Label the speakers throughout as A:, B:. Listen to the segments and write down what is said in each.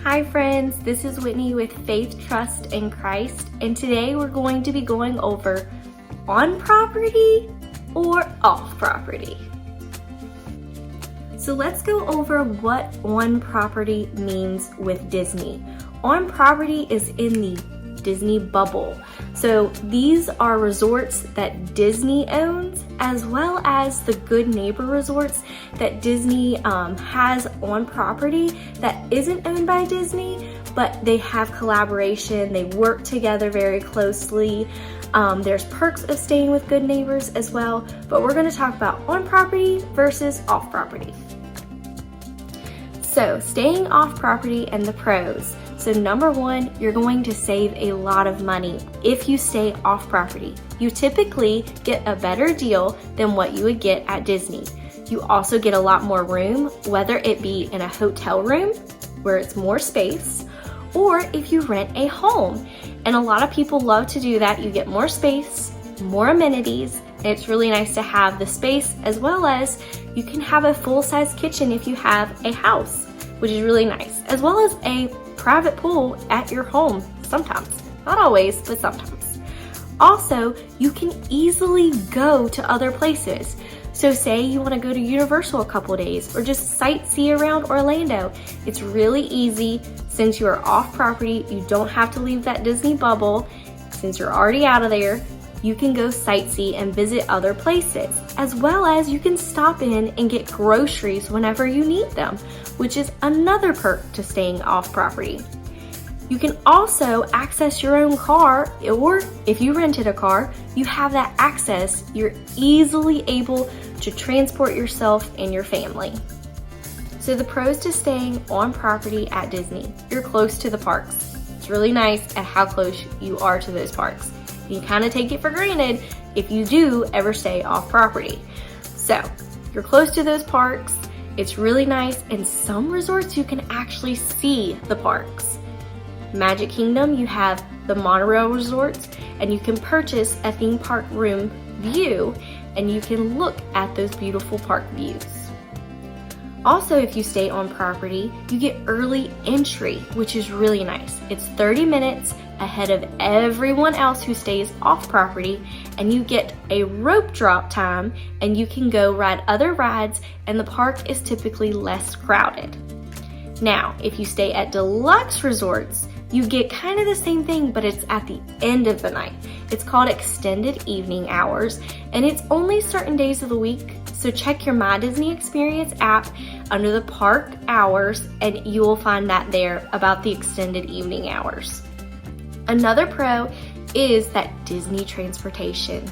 A: Hi friends, this is Whitney with Faith, Trust, and Christ, and today we're going to be going over on property or off property. So let's go over what on property means with Disney. On property is in the Disney bubble. So these are resorts that Disney owns, as well as the Good Neighbor resorts that Disney has on property that isn't owned by Disney, but they have collaboration, they work together very closely. There's perks of staying with Good Neighbors as well, but we're going to talk about on property versus off property. So staying off property and the pros. So number one, you're going to save a lot of money if you stay off property. You typically get a better deal than what you would get at Disney. You also get a lot more room, whether it be in a hotel room where it's more space, or if you rent a home. And a lot of people love to do that. You get more space, more amenities, and it's really nice to have the space, as well as you can have a full-size kitchen if you have a house, which is really nice, as well as a private pool at your home sometimes. Not always, but sometimes. Also, you can easily go to other places. So say you want to go to Universal a couple days or just sightsee around Orlando. It's really easy since you are off property. You don't have to leave that Disney bubble. Since you're already out of there, you can go sightsee and visit other places, as well as you can stop in and get groceries whenever you need them, which is another perk to staying off property. You can also access your own car, or if you rented a car, you have that access. You're easily able to transport yourself and your family. So the pros to staying on property at Disney: you're close to the parks. It's really nice at how close you are to those parks. You kind of take it for granted if you do ever stay off property. So you're close to those parks. It's really nice. In some resorts, you can actually see the parks. Magic Kingdom, you have the monorail resorts, and you can purchase a theme park room view, and you can look at those beautiful park views. Also, if you stay on property, you get early entry, which is really nice. It's 30 minutes ahead of everyone else who stays off property, and you get a rope drop time, and you can go ride other rides, and the park is typically less crowded. Now, if you stay at deluxe resorts, you get kind of the same thing, but it's at the end of the night. It's called extended evening hours, and it's only certain days of the week. So check your My Disney Experience app under the park hours, and you will find that there about the extended evening hours. Another pro is that Disney transportation.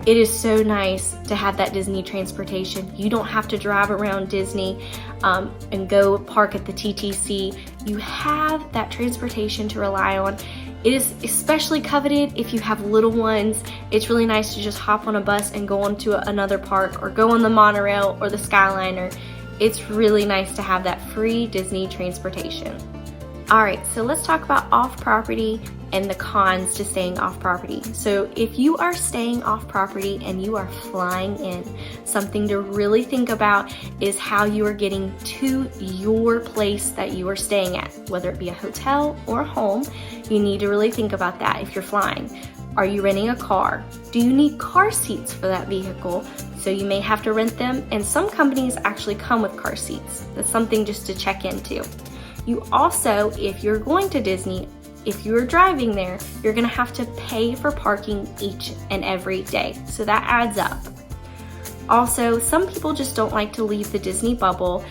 A: It is so nice to have that Disney transportation. You don't have to drive around Disney and go park at the TTC. You have that transportation to rely on. It is especially coveted if you have little ones. It's really nice to just hop on a bus and go on to another park, or go on the monorail or the Skyliner. It's really nice to have that free Disney transportation. All right, so let's talk about off property and the cons to staying off property. So if you are staying off property and you are flying in, something to really think about is how you are getting to your place that you are staying at, whether it be a hotel or a home. You need to really think about that if you're flying. Are you renting a car? Do you need car seats for that vehicle? So you may have to rent them, and some companies actually come with car seats. That's something just to check into. You also, if you're going to Disney, if you're driving there, you're gonna have to pay for parking each and every day. So that adds up. Also, some people just don't like to leave the Disney bubble.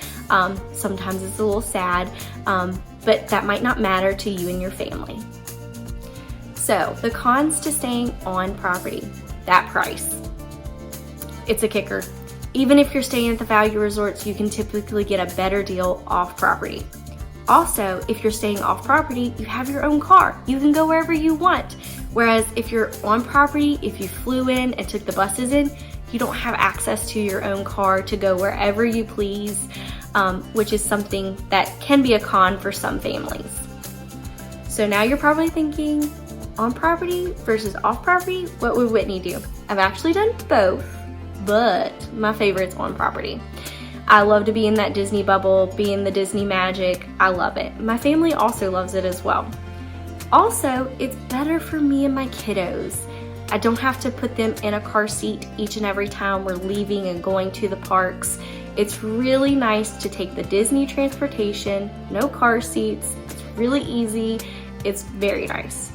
A: Sometimes it's a little sad, but that might not matter to you and your family. So the cons to staying on property: that price. It's a kicker. Even if you're staying at the value resorts, you can typically get a better deal off property. Also, if you're staying off property, you have your own car. You can go wherever you want. Whereas if you're on property, if you flew in and took the buses in, you don't have access to your own car to go wherever you please, which is something that can be a con for some families. So now you're probably thinking, on property versus off property, what would Whitney do? I've actually done both, but my favorite's on property. I love to be in that Disney bubble, be in the Disney magic. I love it. My family also loves it as well. Also, it's better for me and my kiddos. I don't have to put them in a car seat each and every time we're leaving and going to the parks. It's really nice to take the Disney transportation, no car seats. It's really easy. It's very nice.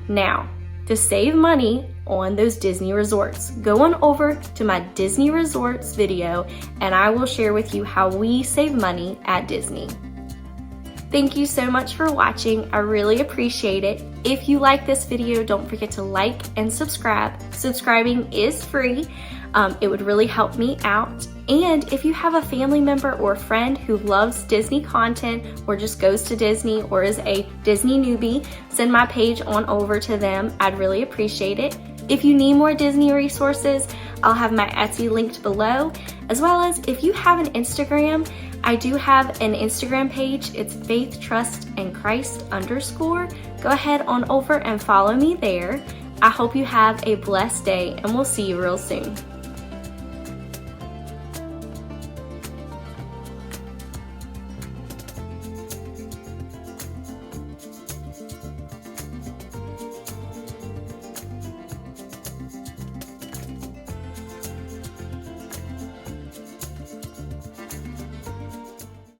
A: Now, to save money on those Disney resorts, go on over to my Disney resorts video and I will share with you how we save money at Disney. Thank you so much for watching. I really appreciate it. If you like this video, don't forget to like and subscribe. Subscribing is free. It would really help me out. And if you have a family member or a friend who loves Disney content or just goes to Disney or is a Disney newbie, send my page on over to them. I'd really appreciate it. If you need more Disney resources, I'll have my Etsy linked below, as well as if you have an Instagram, I do have an Instagram page. It's faithtrustandchrist_. Go ahead on over and follow me there. I hope you have a blessed day and we'll see you real soon.